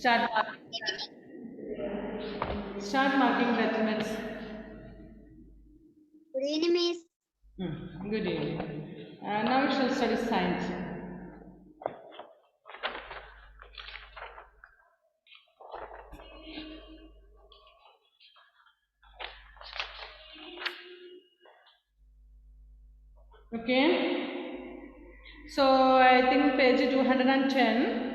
Start marking. Start marking the estimates. Good evening, Miss. Good evening. Now we shall study science. Okay. So I think page 210.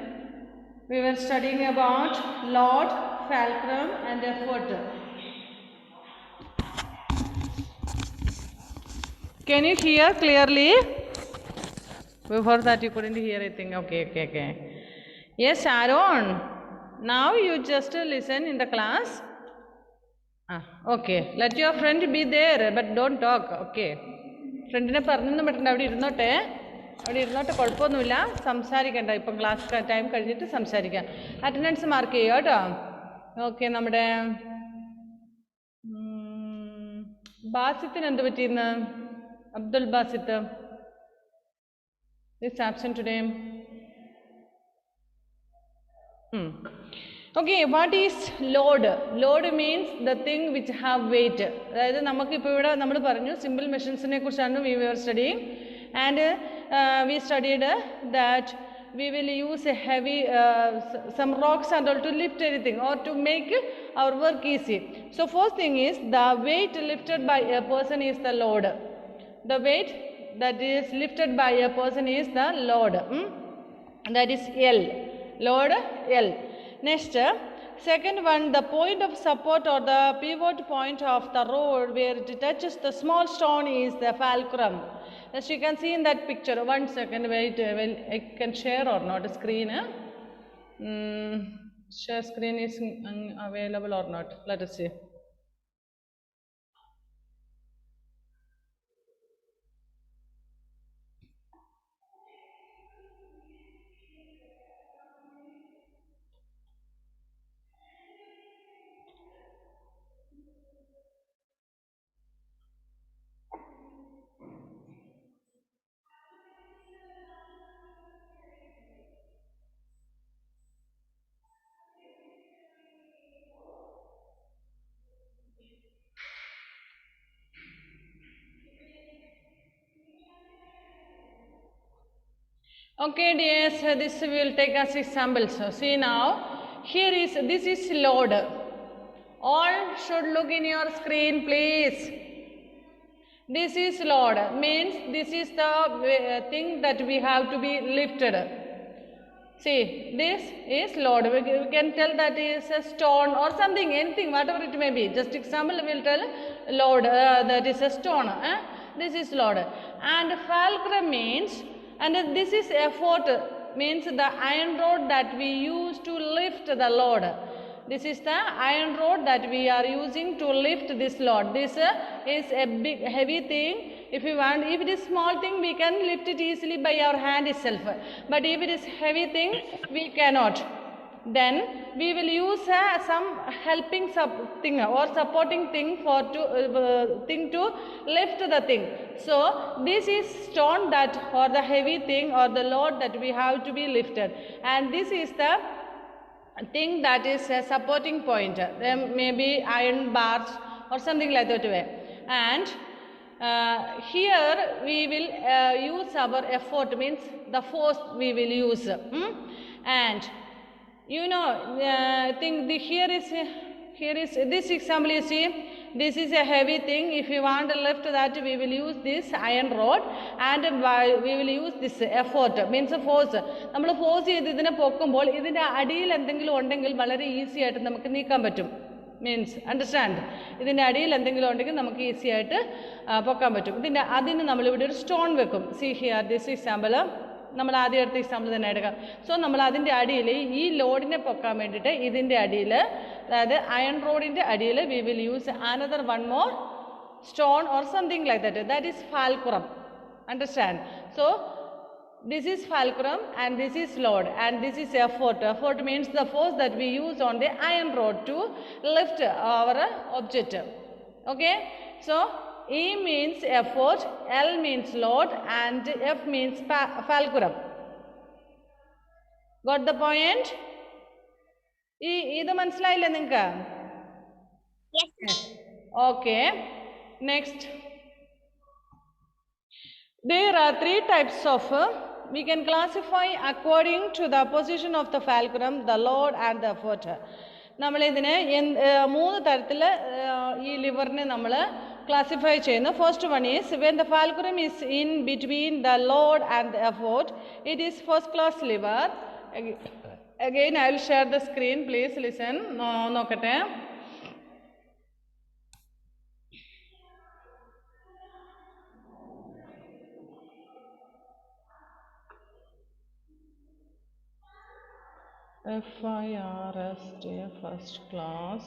We were studying about load, fulcrum, and effort. Can you hear clearly? Before that you couldn't hear anything. Okay. Yes, Aaron. Now you just listen in the class. Okay. Let your friend be there, but don't talk. Okay. ഫ്രണ്ടിനെ പറഞ്ഞൊന്നും പറ്റണ്ട, അവിടെ ഇരുന്നോട്ടെ. കുഴപ്പമൊന്നുമില്ല, സംസാരിക്കണ്ട. ഇപ്പം class time കഴിഞ്ഞിട്ട് സംസാരിക്കാം. Attendance mark ചെയ്യുക കേട്ടോ. ഓക്കെ. നമ്മുടെ ബാസിത്തിന് എന്ത് പറ്റിയെന്ന്? Abdul Basith is absent today. Okay, what is load? Load means the thing which have weight. അതായത് നമുക്കിപ്പോൾ ഇവിടെ നമ്മൾ പറഞ്ഞു സിമ്പിൾ മെഷീൻസിനെ കുറിച്ചാണ് we were studying, and we studied that we will use a heavy some rocks and all to lift anything or to make our work easy. So first thing is the weight lifted by a person is the load. The weight that is lifted by a person is the load. That is L. Load L. Next, second one, the point of support or the pivot point of the road where it touches the small stone is the fulcrum. As you can see in that picture. 1 second, wait, I can share or not screen. Share screen is available or not. Let us see. Okay, dears, this we will take as example. So see now, this is load. All should look in your screen, please. This is load, means this is the thing that we have to be lifted. See, this is load. We can tell that is a stone or something, anything, whatever it may be. Just example, we will tell load, that is a stone. This is load. And fulcrum means, and this is effort, means the iron rod that we use to lift the load. This is the iron rod that we are using to lift this load. This is a big heavy thing. If you want, if it is small thing, we can lift it easily by our hand itself. But if it is heavy thing, we cannot. Then we will use some helping thing or supporting thing for thing to lift the thing. So this is stone that or the heavy thing or the load that we have to be lifted, and this is the thing that is a supporting point. There may be iron bars or something like that way. And here we will use our effort, means the force we will use. And you know, think here is this example. You see, this is a heavy thing. If you want to lift that, we will use this iron rod, and we will use this effort, means force. നമ്മൾ force ചെയ്ത് ഇതിനെ പൊക്കുമ്പോൾ ഇതിൻ്റെ അടിയിൽ എന്തെങ്കിലും ഉണ്ടെങ്കിൽ വളരെ easy ആയിട്ട് നമുക്ക് നീക്കാൻ പറ്റും. മീൻസ് അണ്ടർസ്റ്റാൻഡ്, ഇതിൻ്റെ അടിയിൽ എന്തെങ്കിലും ഉണ്ടെങ്കിൽ നമുക്ക് ഈസി ആയിട്ട് പൊക്കാൻ പറ്റും. അതിന് നമ്മളിവിടെ ഒരു സ്റ്റോൺ വെക്കും. സി ഹിയർ ദിസ് എക്സാമ്പിൾ, നമ്മൾ ആദ്യം എടുത്ത എക്സാമ്പിൾ തന്നെ എടുക്കാം. സോ നമ്മൾ അതിൻ്റെ അടിയിൽ ഈ ലോഡിനെ പൊക്കാൻ വേണ്ടിയിട്ട് ഇതിൻ്റെ അടിയിൽ, അതായത് അയൺ റോഡിൻ്റെ അടിയിൽ we will use another one more stone or something like that. That is fulcrum. Understand? So this is fulcrum and this is load and this is effort. Effort means the force that we use on the iron rod to lift our object. Okay, so E means effort, L means load, and F means fulcrum. Got the point? ഇത് മനസ്സിലായില്ലേ നിങ്ങൾക്ക്? Okay. Next. There are 3 types of, we can classify according to the position of the fulcrum, the load and the effort. നമ്മൾ ഇതിനെ 3 തരത്തിൽ ഈ ലിവറിനെ നമ്മൾ classify ചെയ്യുന്നു. First one is when the fulcrum is in between the load and the effort, it is first class liver. Again I will share the screen, please listen. നോക്കട്ടെ. FIRST first class.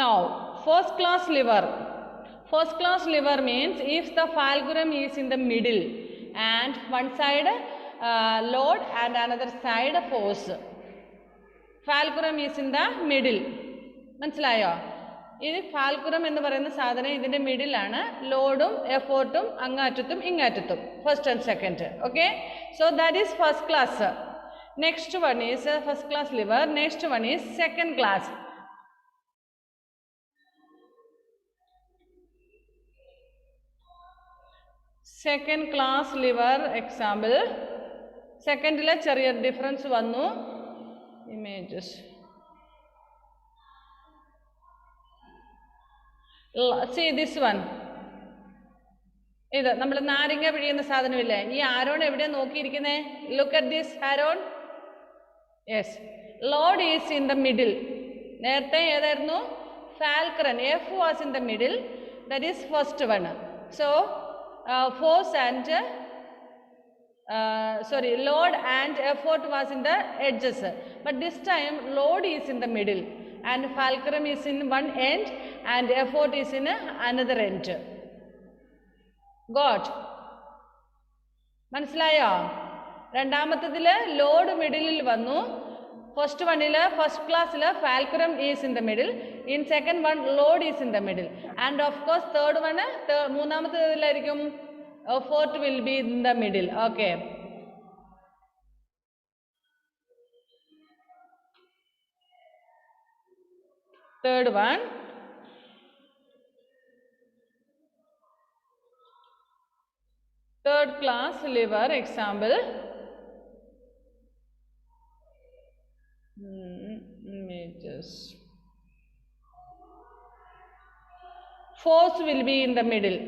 Now, first class liver. First class liver means if the fulcrum is in the middle and one side load and another side force. Fulcrum is in the middle. മനസ്സിലായോ? ഇത് ഫാൽക്കുറം എന്ന് പറയുന്ന സാധനം ഇതിൻ്റെ മിഡിലാണ്. ലോഡും എഫോർട്ടും അങ്ങാറ്റത്തും ഇങ്ങാറ്റത്തും, first and second. Okay, so that is first class. Next one is first class lever. Next one is second class. Second class lever example. സെക്കൻഡിലെ ചെറിയ ഡിഫറൻസ് വന്നു. Images see this one. ഇത് നമ്മൾ നാരങ്ങ പിഴിയുന്ന സാധനമില്ലേ, ഈ ആരോൺ എവിടെയാണ് നോക്കിയിരിക്കുന്നത്? Look at this arrow. Yes, load is in the middle. നേരത്തെ ഏതായിരുന്നു? Fulcrum. F was in the middle, that is first one. So force and load and effort was in the edges, but this time load is in the middle and fulcrum is in one end and effort is in another end. Got? മനസ്സിലായോ? രണ്ടാമത്തതില് load മിഡിലിൽ വന്നു. First വണ്ണില് first ക്ലാസ്സില് fulcrum is in the middle. In second one load is in the middle. And of course third one, മൂന്നാമത്തേതിലായിരിക്കും effort will be in the middle. Okay. Third one. Third class liver example. Images. Force will be in the middle.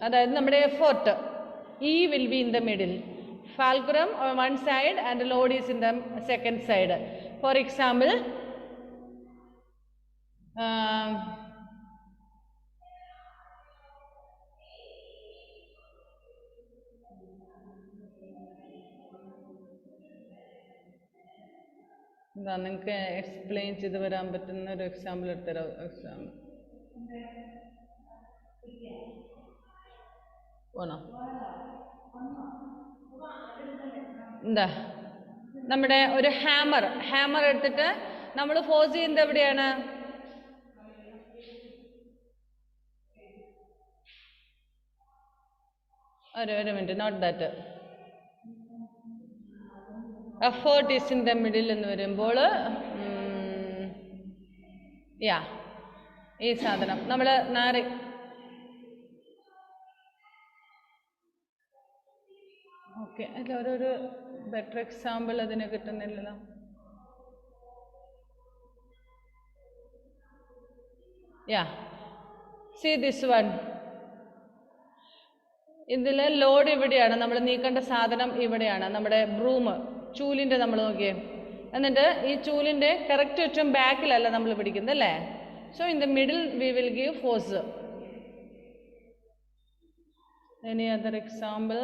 അതായത് നമ്മുടെ effort ഇ will be in the middle. Fulcrum on one side and load is in the second side. For example, എന്താ നിങ്ങൾക്ക് explain ചെയ്ത് വരാൻ പറ്റുന്ന ഒരു example എടുത്തരാം. Example പോണോ? എന്താ, നമ്മുടെ ഒരു ഹാമർ എടുത്തിട്ട് നമ്മൾ ഫോഴ്സ് ചെയ്യുന്നത് എവിടെയാണ്? ഒരു minute, note that. Effort is in the middle എന്ന് വരുമ്പോൾ ഈ സാധനം നമ്മൾ ഓക്കെ, അല്ല ഒരു ബെറ്റർ എക്സാമ്പിൾ അതിന് കിട്ടുന്നില്ലല്ലോ. See this one. ഇതിൽ ലോഡ് ഇവിടെയാണ്, നമ്മൾ നീക്കേണ്ട സാധനം ഇവിടെയാണ്, നമ്മുടെ ബ്രൂം, ചൂലിൻ്റെ. നമ്മൾ നോക്കിയേ, എന്നിട്ട് ഈ ചൂലിൻ്റെ കറക്റ്റ് ചുറ്റും ബാക്കിലല്ല നമ്മൾ പിടിക്കുന്നത് അല്ലേ? So in the middle we will give force. Any other example?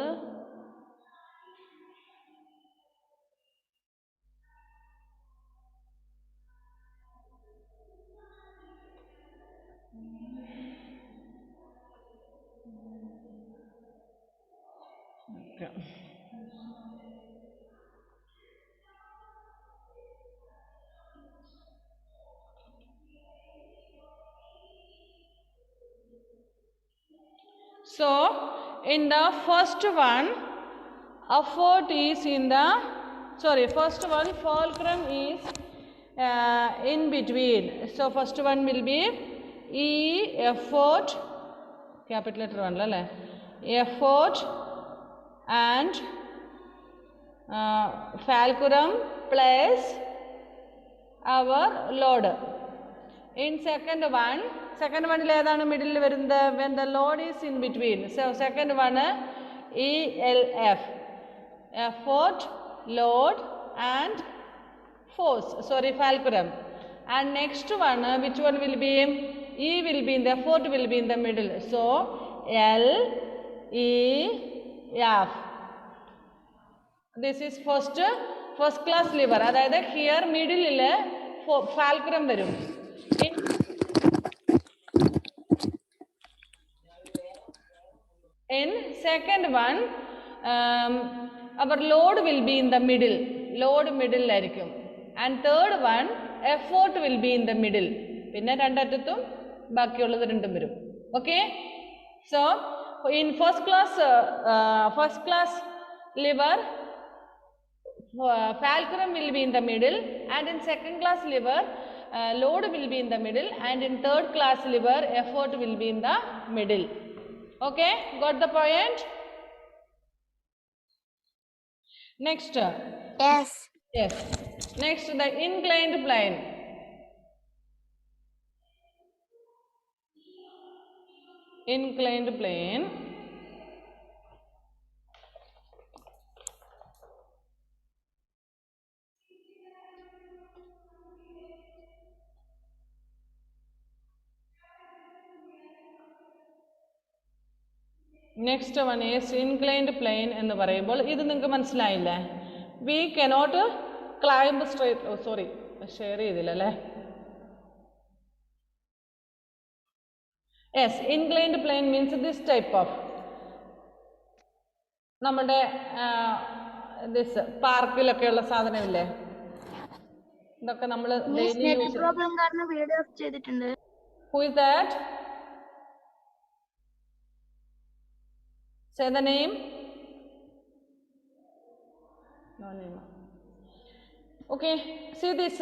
So in the first one, effort is in the, first one fulcrum is in between. So first one will be E, effort, capital letter one, effort and fulcrum plus our load. In second one middle when the load is in between. So second one ELF, effort, load and force, fulcrum. And next one, which one will be? E will be in the, effort will be in the middle. So L, E, F. This is first class lever. That is here middle fulcrum varum. In second one, our load will be in the middle. Load middle ലായിരിക്കും. And third one, effort will be in the middle. പിന്നെ രണ്ടറ്റത്തും ബാക്കിയുള്ളത് രണ്ടും വരും. Okay? So in first class lever, fulcrum will be in the middle, and in second class lever, load will be in the middle, and in third class lever, effort will be in the middle. Okay, got the point? Next. Yes. Yes. Next, the inclined plane. Inclined plane. Next one is inclined plane എന്ന് പറയുമ്പോൾ ഇത് നിങ്ങൾക്ക് മനസ്സിലായില്ലേ? We cannot climb straight. Oh, sorry, share ചെയ്തില്ല അല്ലേ? Yes, inclined plane means this type of. നമ്മുടെ this പാർക്കിലൊക്കെയുള്ള സാധനമില്ലേ? ഇതൊക്കെ നമ്മൾ ഡെയിലി യൂസ് പ്രോബ്ലം കാരണം വീഡിയോ ചെയ്തിട്ടുണ്ട്. Who is that? Say the name. No name. Okay, see this.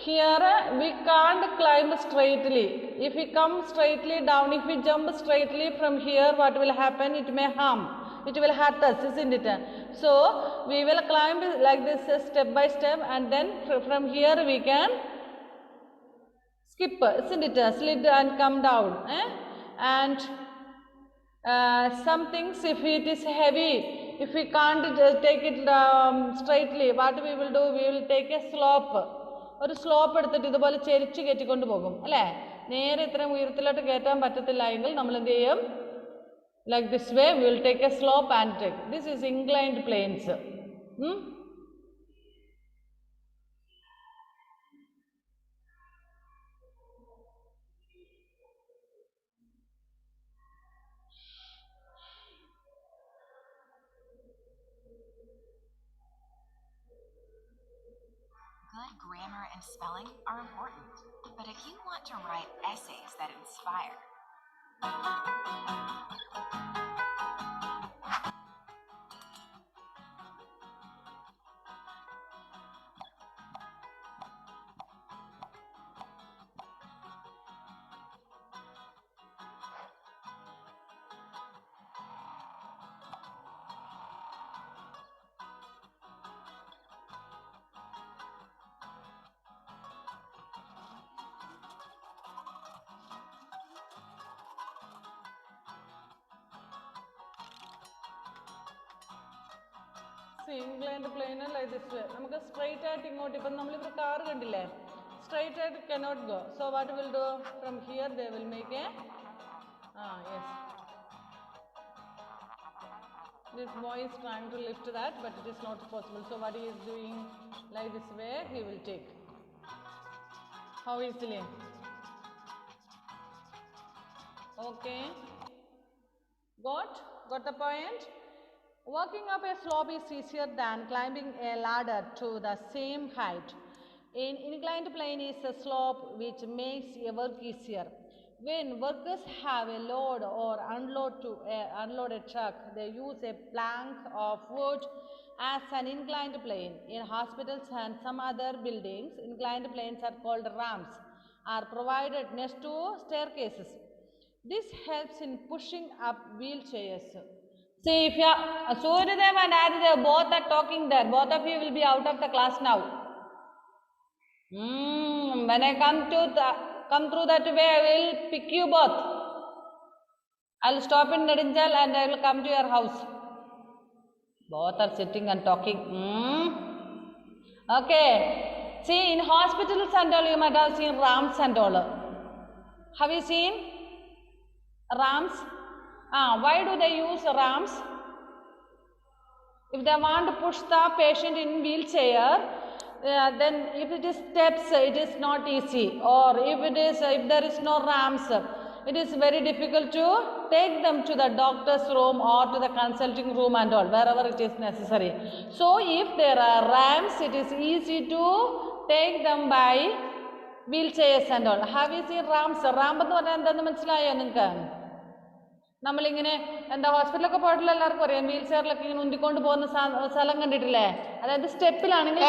Here we can't climb straightly. If we come straightly down, if we jump straightly from here, what will happen? It may harm. It will hurt us, isn't it? So we will climb like this step by step, and then from here we can skip, isn't it? Slid and come down. And some things, if it is heavy, if we can't take it straightly, what we will do? We will take a slope. ഒരു slope എടുത്തിട്ട് ഇതുപോലെ ചെരിച്ച് കയറ്റിക്കൊണ്ട് പോകും അല്ലേ? നേരെ ഇത്രയും ഉയരത്തിലോട്ട് കയറ്റാൻ പറ്റത്തില്ല എങ്കിൽ നമ്മൾ എന്ത് ചെയ്യും? Like this way we will take a slope and take. This is inclined planes. Good grammar and spelling are important, but if you want to write essays that inspire, inclined plane like this way. നമുക്ക് straight ആയിട്ട് ഇങ്ങോട്ട് ഇപ്പം നമ്മളിപ്പോൾ car കണ്ടില്ലേ? Straight ആയിട്ട് cannot go. So what will do? From here they will make a yes. This boy is trying to lift that, but it is not possible. So what he is doing like this way, he will take. How easily? Okay. Got the point? Walking up a slope is easier than climbing a ladder to the same height. In inclined plane is a slope which makes your work easier. When workers have a load or unload a truck, they use a plank of wood as an inclined plane. In hospitals and some other buildings, inclined planes are called ramps, are provided next to staircases. This helps in pushing up wheelchairs. See, if you are Suryadev and Adidev both are talking there, both of you will be out of the class now. When I come through that way, I will pick you both. I will stop in Nedinjal and I will come to your house. Both are sitting and talking. Okay. See, in hospitals and all, you might have seen ramps and all. Have you seen ramps? Why do they use ramps? If they want to push the patient in wheelchair, then if it is steps, it is not easy. Or if there is no ramps, it is very difficult to take them to the doctor's room or to the consulting room and all, wherever it is necessary. So if there are ramps, it is easy to take them by wheelchairs and all. Have you seen ramps? Ramp എന്ന് പറഞ്ഞാൽ എന്താണെന്ന് മനസ്സിലായോ നിങ്ങൾക്ക്? നമ്മളിങ്ങനെ എന്താ ഹോസ്പിറ്റലൊക്കെ പോയിട്ടുള്ള എല്ലാവർക്കും അറിയാം, വീൽ ചെയറിലൊക്കെ ഇങ്ങനെ ഉന്തിക്കൊണ്ട് പോകുന്ന സ്ഥലം കണ്ടിട്ടില്ലേ? അതായത് സ്റ്റെപ്പിലാണെങ്കിൽ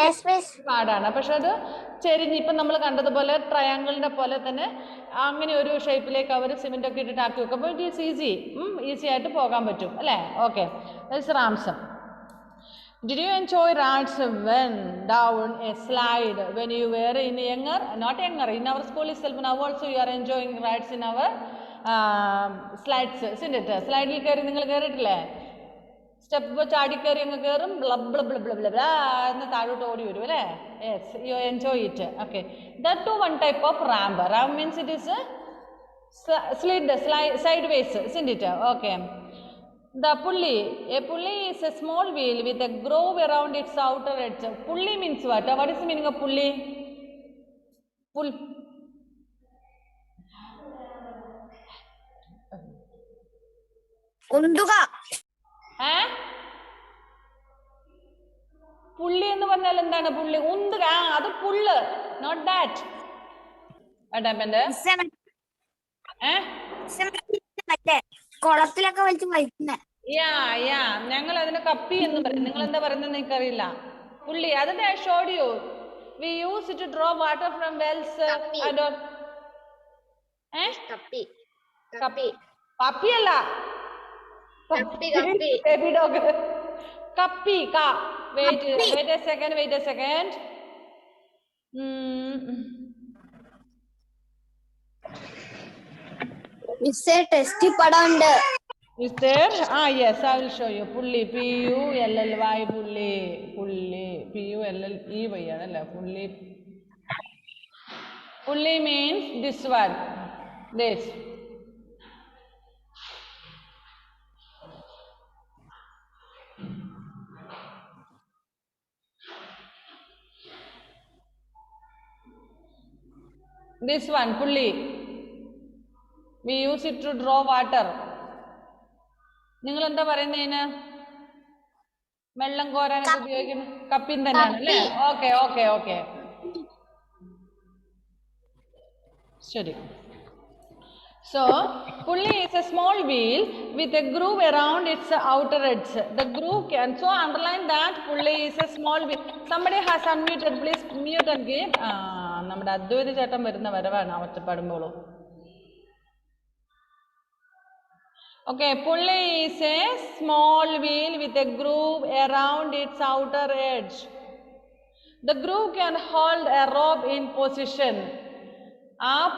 പാടാണ്, പക്ഷെ അത് ചെരിഞ്ഞ് ഇപ്പം നമ്മൾ കണ്ടതുപോലെ ട്രയാങ്കിളിൻ്റെ പോലെ തന്നെ അങ്ങനെ ഒരു ഷേപ്പിലേക്ക് അവർ സിമെൻ്റ് ഒക്കെ ഇട്ടിട്ട് ആക്കി വെക്കും. അപ്പോൾ ഇറ്റ് ഈസ് ഈസി ആയിട്ട് പോകാൻ പറ്റും അല്ലേ? Okay, that's rams. Did you enjoy rides when down a slide when you were not younger, in our school itself? Now also you are enjoying rides in our slides, isn't it? സ്ലൈഡിൽ കയറി നിങ്ങൾ കയറിയിട്ടില്ലേ? Step ചാടി കയറി അങ്ങ് കയറും, എന്ന് താഴോട്ട് ഓടി വരും അല്ലേ? Yes, you enjoy it. Okay, that to one type of ramp. Ramp means it is side ways, isn't it? Okay. The pulley. A pulley is a small wheel with a groove around its outer edge. Pulley means what? What is the meaning of pulley? Pull. ഉന്തുക. പുള്ളി എന്ന് പറഞ്ഞാൽ എന്താണ്? പുള്ളി ഉന്തുക, അത് പുള്ള്, not that. കുളത്തിലൊക്കെ വലിച്ച് വലിക്കുന്ന. ഞങ്ങൾ അതിന് കപ്പി എന്ന് പറയും. നിങ്ങൾ എന്താ പറയുന്നത് എനിക്കറിയില്ല. പുള്ളി, അതിന്റെ I showed you. We use it to draw water from wells. കപ്പി അല്ല, baby dog. Kappi, ka. Wait a second. മിസ്സേ ടെസ്റ്റ് പടം ഉണ്ട്. Is there? Yes, I will show you. Pulli, P-U-L-L-Y, pulli, P-U-L-L-E-Y ആണല്ലേ pulli. Pulli means this one, this. This one, pulli. We use it to draw water. നിങ്ങൾ എന്താ പറയുന്നതിന്? വെള്ളം കോരാനൊക്കെ ഉപയോഗിക്കുന്ന കപ്പിൻ തന്നെയാണ് അല്ലേ? ഓക്കെ. ശരി. So, pulley is a small wheel with a groove around its outer edge. The groove can, so underline that pulley is a small wheel. Somebody has unmuted, please mute and give. നമ്മുടെ അദ്വൈത ചേട്ടൻ വരുന്ന വരവാണ് ഒറ്റപ്പാടുമ്പോഴും. Okay, pulley is a small wheel with a groove around its outer edge. The groove can hold a rope in position.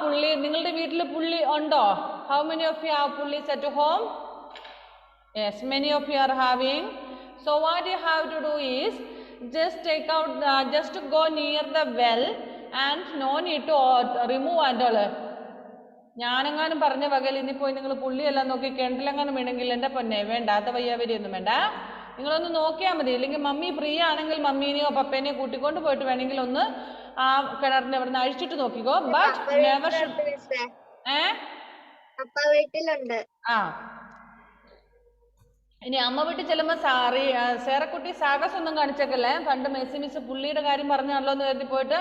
പുള്ളി, നിങ്ങളുടെ വീട്ടിൽ പുള്ളി ഉണ്ടോ? How many of you have pulleys at home? Yes, many of you are having. So what you have to do is just take out, just to go near the well and no need to remove and all. ഞാനെങ്ങാനും പറഞ്ഞ പകൽ ഇനി പോയി നിങ്ങൾ പുള്ളിയെല്ലാം നോക്കി കിണറ്റിലെങ്ങാനും വേണമെങ്കിൽ എൻ്റെ പൊന്നെ വേണ്ടാത്ത വയ്യാവരിയൊന്നും വേണ്ട, നിങ്ങളൊന്ന് നോക്കിയാൽ മതി. ഇല്ലെങ്കിൽ മമ്മി ഫ്രീ ആണെങ്കിൽ മമ്മീനെയോ പപ്പേനെയോ കൂട്ടിക്കൊണ്ട് പോയിട്ട് വേണമെങ്കിൽ ഒന്ന് ആ കിണറിന്റെ അവിടെ നിന്ന് അഴിച്ചിട്ട് നോക്കിക്കോ. ബട്ട് നെവർ വീട്ടിലുണ്ട്. ഇനി അമ്മ വീട്ടിൽ ചെല്ലുമ്പോ സേറക്കുട്ടി സാഗസ് ഒന്നും കാണിച്ചേക്കല്ലേ. പണ്ട് മെസ്സി മിസ് പുള്ളിയുടെ കാര്യം പറഞ്ഞാണല്ലോ എന്ന് കരുതി പോയിട്ട്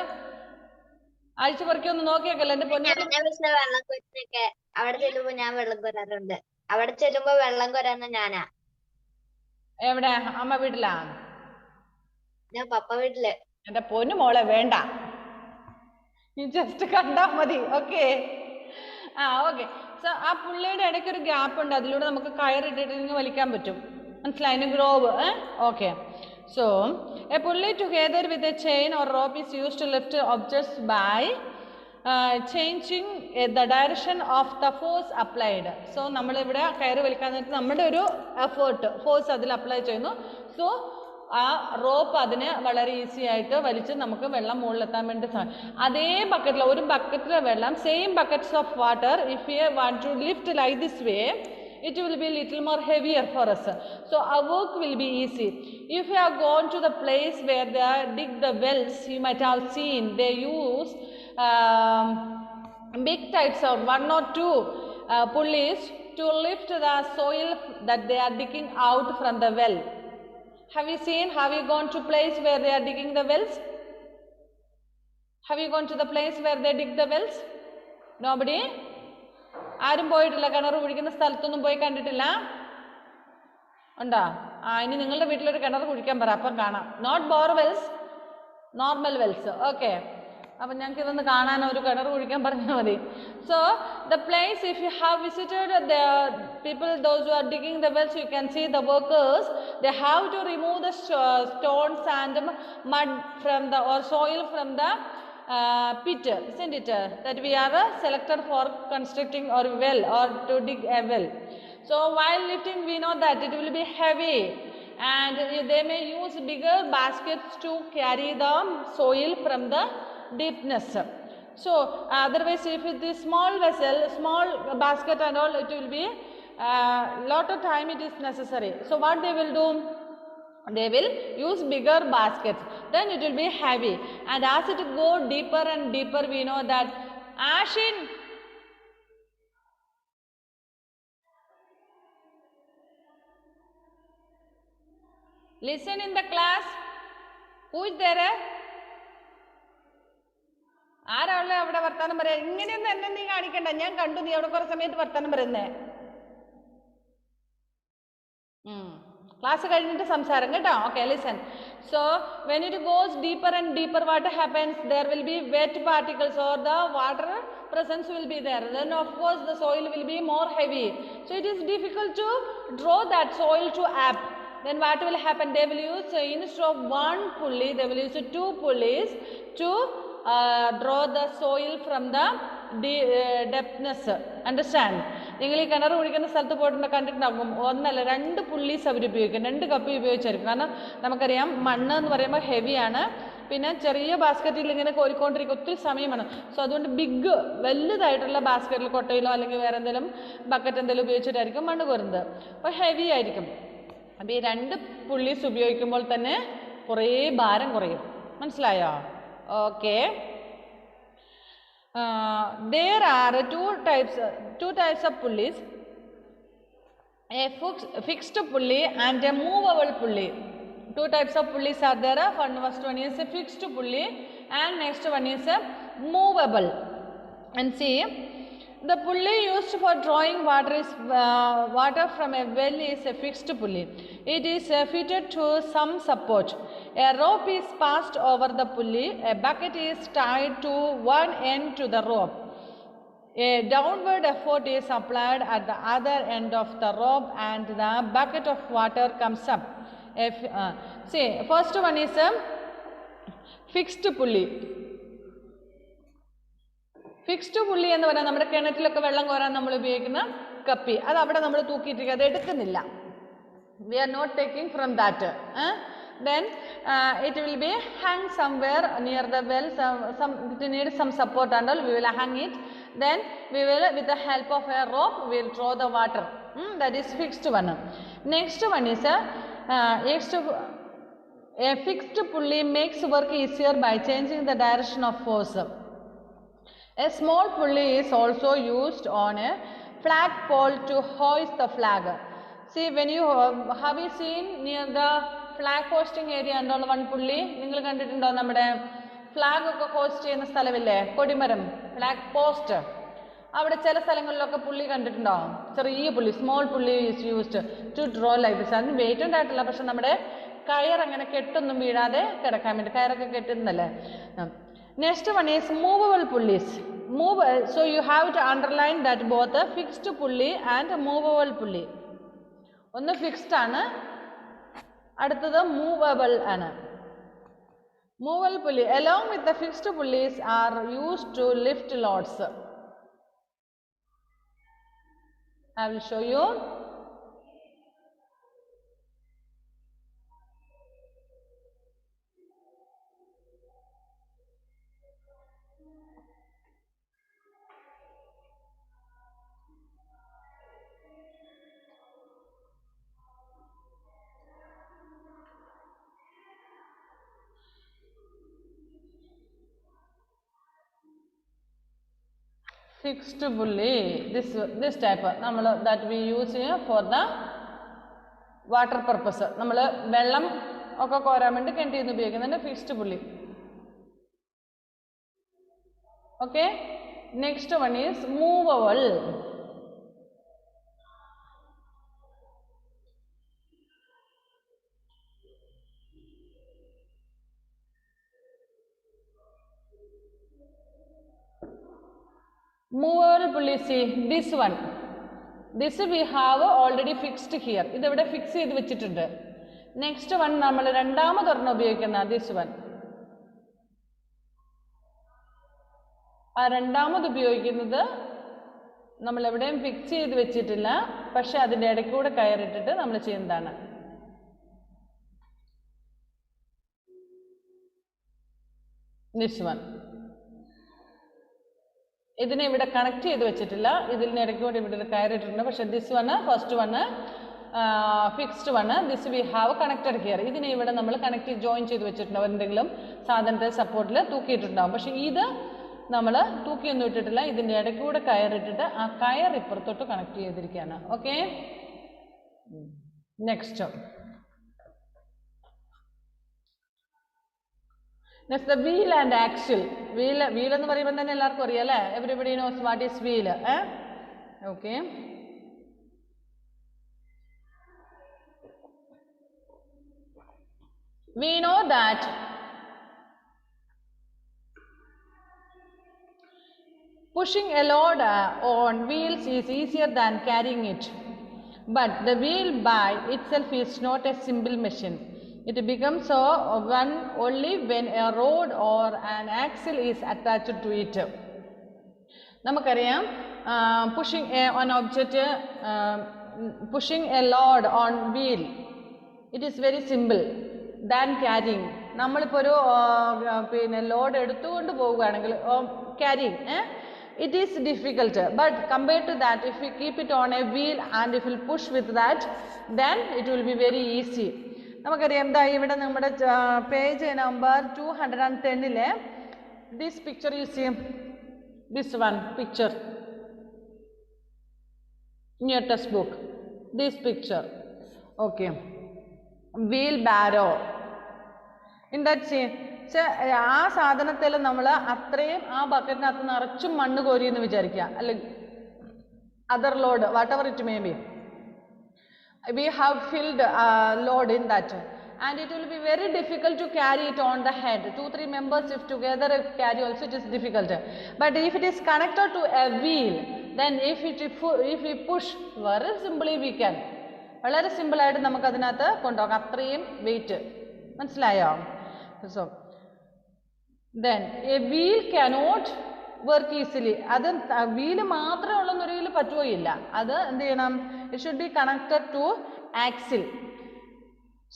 അഴിച്ചു പറിക്കി ഒന്ന് നോക്കിയേക്കല്ലോ എന്റെ പൊന്നു. ഞാൻ മിസ്സേ വെള്ളം കോരുന്നൊക്കെ അവിടെ ചെല്ലുമ്പോ ഞാൻ വെള്ളം കോരാറുണ്ട്. അവിടെ ചെല്ലുമ്പോ വെള്ളം കോരാന്ന് ഞാനാ. എവിടെ? അമ്മ വീട്ടിലാ? ഞാൻ പപ്പ വീട്ടില്. എന്റെ പൊന്നു മോളെ വേണ്ട, നീ ജസ്റ്റ് കണ്ടാ മതി. Okay, okay. സോ ആ പുള്ളിയുടെ ഇടയ്ക്ക് ഒരു ഗ്യാപ്പ് ഉണ്ട്, അതിലൂടെ നമുക്ക് കയറിട്ടിട്ട് വലിക്കാൻ പറ്റും. മനസ്സിലായി? Groove. Okay. So a pulley together with a chain or rope is use to lift objects by changing the direction of the force applied. So നമ്മളിവിടെ കയറി വലിക്കാൻ നേരത്ത് നമ്മുടെ ഒരു ഫോഴ്സ് അതിൽ അപ്ലൈ ചെയ്യുന്നു. സോ ആ റോപ്പ് അതിന് വളരെ ഈസി ആയിട്ട് വലിച്ച് നമുക്ക് വെള്ളം മുകളിലെത്താൻ വേണ്ടി സാധിക്കും. അതേ ബക്കറ്റിൽ, ഒരു ബക്കറ്റിലെ വെള്ളം, same buckets of water, if you want to lift like this way, it will be little more heavier for us. So our work will be easy. If you have gone to the place where they dig the wells, you might have seen they use big types of 1 or 2 pulleys to lift the soil that they are digging out from the well. Have you seen? Have you gone to place where they are digging the wells? Have you gone to the place where they dig the wells? Nobody? ആരും പോയിട്ടില്ല? കിണർ കുഴിക്കുന്ന സ്ഥലത്തൊന്നും പോയി കണ്ടിട്ടില്ല? ഉണ്ടോ? ഇനി നിങ്ങളുടെ വീട്ടിലൊരു കിണർ കുഴിക്കാൻ പറ, അപ്പം കാണാം. Not borewells, normal wells. Okay, അപ്പം ഞങ്ങൾക്ക് ഇതൊന്ന് കാണാൻ ഒരു കിണർ കുഴിക്കാൻ പറഞ്ഞാൽ മതി. So the place, if you have visited the people those who are digging the wells, you can see the workers, they have to remove the stones and mud from the or soil from the pit, isn't it? That we are selected for constructing or well or to dig a well. So while lifting, we know that it will be heavy, and they may use bigger baskets to carry the soil from the deepness. So otherwise, if it is small vessel, small basket and all, it will be lot of time it is necessary. So what they will do? They will use bigger baskets, then it will be heavy, and as it go deeper and deeper, we know that Ashin, listen in the class. Who is there? ആരാളെ അവിടെ വർത്താനം പറയാ? ഇങ്ങനെയൊന്നും എന്നെ നീ കാണിക്കണ്ട, ഞാൻ കണ്ടു നീ അവിടെ കുറെ സമയത്ത് വർത്താനം പറയുന്നേ. ക്ലാസ് കഴിഞ്ഞിട്ട് സംസാരം കേട്ടോ. Okay, listen. So when it goes deeper and deeper, what happens? There will be wet particles or the water presence will be there. Then of course the soil will be more heavy. So it is difficult to draw that soil to up. Then what will happen? They will use, instead of 1 pulley, they will use 2 pulleys to draw the soil from the depthness. Understand? നിങ്ങൾ ഈ കിണർ കുഴിക്കുന്ന സ്ഥലത്ത് പോയിട്ട് കണ്ടിട്ടുണ്ടാകും, 1 അല്ല 2 pulleys അവർ ഉപയോഗിക്കും, 2 കപ്പി ഉപയോഗിച്ചായിരിക്കും. കാരണം നമുക്കറിയാം മണ്ണ് എന്ന് പറയുമ്പോൾ ഹെവിയാണ്, പിന്നെ ചെറിയ ബാസ്ക്കറ്റിൽ ഇങ്ങനെ കോരിക്കൊണ്ടിരിക്കും, ഒത്തിരി സമയം വേണം. സോ അതുകൊണ്ട് വലുതായിട്ടുള്ള ബാസ്ക്കറ്റിൽ കൊട്ടയിലോ അല്ലെങ്കിൽ വേറെ എന്തെങ്കിലും ബക്കറ്റ് എന്തെങ്കിലും ഉപയോഗിച്ചിട്ടായിരിക്കും മണ്ണ് കോരുന്നത്. അപ്പോൾ ഹെവി ആയിരിക്കും. അപ്പോൾ ഈ 2 പുള്ളീസ് ഉപയോഗിക്കുമ്പോൾ തന്നെ കുറേ ഭാരം കുറയും. മനസ്സിലായോ? Okay. There are two types of pulleys, a fixed pulley and a movable pulley. 2 types of pulleys are there. First one is a fixed pulley and next one is a movable. And see, the pulley used for drawing water from a well is a fixed pulley. It is fitted to some support. A rope is passed over the pulley. A bucket is tied to one end to the rope. A downward effort is applied at the other end of the rope and the bucket of water comes up. See, first one is a fixed pulley. Fixed പുള്ളി എന്ന് പറഞ്ഞാൽ നമ്മുടെ കിണറ്റിലൊക്കെ വെള്ളം കോരാൻ നമ്മൾ ഉപയോഗിക്കുന്ന കപ്പി, അത് അവിടെ നമ്മൾ തൂക്കിയിട്ടിരിക്കുക, അത് എടുക്കുന്നില്ല. We are not taking from that. Then it will be hung somewhere near the well. It needs some support and all. We will hang it. Then we will, with the help of a rope, we will draw the water. That is fixed one. Next one is a fixed pulley makes work easier by changing the direction of force. A small pulley is also used on a flag pole to hoist the flag. See, when you have you seen near the flag hosting area and all one pulley? നിങ്ങൾ കണ്ടിട്ടുണ്ടോ നമ്മുടെ flag ഒക്കെ host ചെയ്യുന്ന സ്ഥലമില്ലേ, കൊടിമരം, flag post, അവിടെ ചില സ്ഥലങ്ങളിലൊക്കെ പുള്ളി കണ്ടിട്ടുണ്ടാവും, ചെറിയ pulley, small pulley is used to draw like this. അതിന് വെയിറ്റ് ഉണ്ടായിട്ടില്ല, പക്ഷെ നമ്മുടെ കയർ അങ്ങനെ കെട്ടൊന്നും വീഴാതെ കിടക്കാൻ വേണ്ടി കയറൊക്കെ കെട്ടുന്നല്ലേ. Next one is movable pulleys. So you have to underline that both a fixed pulley and a movable pulley. ഒന്ന് ഫിക്സ്ഡ് ആണ്, അടുത്തത് മൂവബിൾ ആണ്. Movable pulley along with the fixed pulleys are used to lift loads. I will show you. Fixed pulley, this type നമ്മൾ that we use for the water purpose. നമ്മൾ വെള്ളം ഒക്കെ കോരാൻ വേണ്ടി കിണറ്റിൽ ഉപയോഗിക്കുന്നുണ്ട് ഫിക്സ്ഡ് പുള്ളി. Okay, next one is movable. Movable pulley, see this one. This we have already fixed here. ഇത് ഇവിടെ ഫിക്സ് ചെയ്ത് വെച്ചിട്ടുണ്ട്. നെക്സ്റ്റ് വൺ നമ്മൾ രണ്ടാമതൊരെണ്ണം ഉപയോഗിക്കുന്ന ദിസ് വൺ. ആ രണ്ടാമത് ഉപയോഗിക്കുന്നത് നമ്മൾ എവിടെയും ഫിക്സ് ചെയ്ത് വെച്ചിട്ടില്ല, പക്ഷെ അതിൻ്റെ ഇടയ്ക്ക് കൂടെ കയറിട്ടിട്ട് നമ്മൾ ചെയ്യുന്നതാണ്. This one. ഇതിനെ ഇവിടെ കണക്ട് ചെയ്ത് വെച്ചിട്ടില്ല, ഇതിൻ്റെ ഇടയ്ക്ക് കൂടെ ഇവിടെ കയറിയിട്ടുണ്ട്, പക്ഷെ this one first one fixed one. This we have connected here. ഇതിനെ ഇവിടെ നമ്മൾ കണക്ട് ജോയിൻ ചെയ്ത് വെച്ചിട്ടുണ്ടാവും, എന്തെങ്കിലും സാധനത്തെ സപ്പോർട്ടിൽ തൂക്കിയിട്ടുണ്ടാവും. പക്ഷെ ഇത് നമ്മൾ തൂക്കിയൊന്നും ഇട്ടിട്ടില്ല, ഇതിൻ്റെ ഇടയ്ക്ക് കൂടെ കയറിട്ടിട്ട് ആ കയർ ഇപ്പുറത്തോട്ട് കണക്ട് ചെയ്തിരിക്കുകയാണ്. Okay, next next the wheel and axle. Wheel എന്ന് പറയുമ്പോൾ തന്നെ എല്ലാവർക്കും അറിയാം അല്ലേ, everybody knows what is wheel. Okay, we know that pushing a load on wheels is easier than carrying it, but the wheel by itself is not a simple machine. It becomes so one only when a rod or an axle is attached to it. നമുക്കറിയാം, an object, pushing a load on wheel, it is very simple than carrying. നമ്മളിപ്പോൾ ഒരു പിന്നെ load എടുത്തുകൊണ്ട് പോവുകയാണെങ്കിൽ carrying, it is difficult, but compared to that, if we keep it on a wheel and if we push with that, then it will be very easy. നമുക്കറിയാം, എന്താ ഇവിടെ നമ്മുടെ page number 210 this picture you see, this one picture in your textbook, this picture. Okay, wheelbarrow. In that scene, ആ സാധനത്തിൽ നമ്മൾ അത്രയും ആ ബക്കറ്റിനകത്ത് നിറച്ചും മണ്ണ് കോരിയെന്ന് വിചാരിക്കുക, അല്ലെങ്കിൽ other load what ever it may be, we have filled load in that, and it will be very difficult to carry it on the head. 2-3 members if together carry also, it is difficult. But if it is connected to a wheel, then if we push, very simply we can, വളരെ simple ആയിട്ട് നമുക്ക് അതിനകത്ത് കൊണ്ടുപോകാം, അത്രയും wait. മനസ്സിലായോ? So then a wheel cannot work easily. അത് wheel മാത്രമേ ഉള്ളെന്നൊരു പറ്റുകയില്ല, അത് എന്ത് ചെയ്യണം, it should be connected to axle.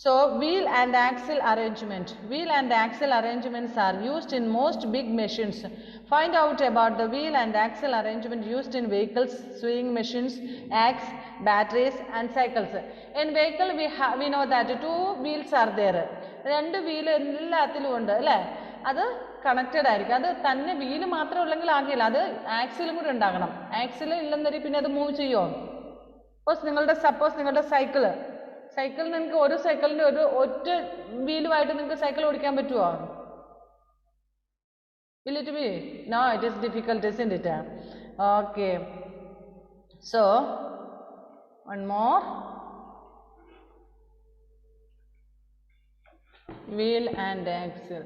So wheel and axle arrangement. Wheel and axle arrangements are used in most big machines. Find out about the wheel and axle arrangement used in vehicles, sewing machines, axe, batteries and cycles. In vehicle we know that 2 wheels are there. 2 wheel എല്ലാത്തിലും ഉണ്ട് അല്ലേ, അത് connected ആയിരിക്കും. അത് തന്നെ wheel മാത്രം ഉള്ളെങ്കിൽ ആകില്ല, അത് ആക്സിലും കൂടി ഉണ്ടാകണം. ആക്സിൽ ഇല്ലെന്നൊരു പിന്നെ അത് മൂവ് ചെയ്യുമോ? സപ്പോസ് നിങ്ങളുടെ സൈക്കിൾ നിങ്ങൾക്ക് ഒരു സൈക്കിളിൻ്റെ ഒറ്റ വീലുമായിട്ട് നിങ്ങൾക്ക് സൈക്കിൾ ഓടിക്കാൻ പറ്റുമോ? Will it be? No, it is difficult, isn't it? Okay. So, one more. Wheel and axle.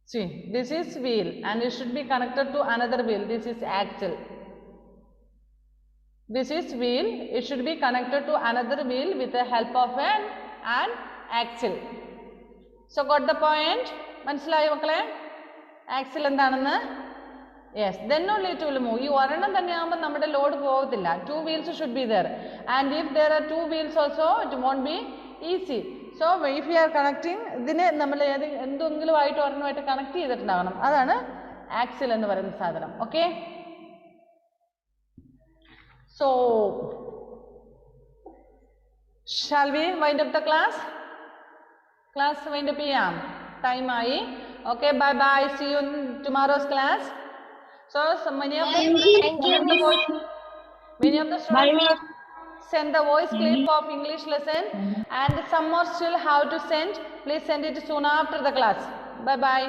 See, this is wheel and it should be connected to another wheel. This is axle. This is wheel. It should be connected to another wheel with the help of an axle. So, got the point? മനസ്സിലായോ മക്കളെ? Axle എന്താണെന്ന്? Yes. Then only it will move. ഈ ഒരെണ്ണം തന്നെയാകുമ്പോൾ നമ്മുടെ load പോകത്തില്ല. 2 wheels should be there. And if there are 2 wheels also, it won't be easy. So, if we are connecting, ഇതിനെ നമ്മൾ എന്തെങ്കിലും ആയിട്ട് ഒരെണ്ണമായിട്ട് കണക്ട് ചെയ്തിട്ടുണ്ടാകണം. അതാണ് ആക്സിൽ എന്ന് പറയുന്ന സാധനം. Okay? So, shall we wind up the class? Class wind up ചെയ്യാം. Time ആയി. Okay, bye bye. See you in tomorrow's class. So, many of the students send the voice clip of English lesson and some more still have to send. Please send it soon after the class. Bye bye.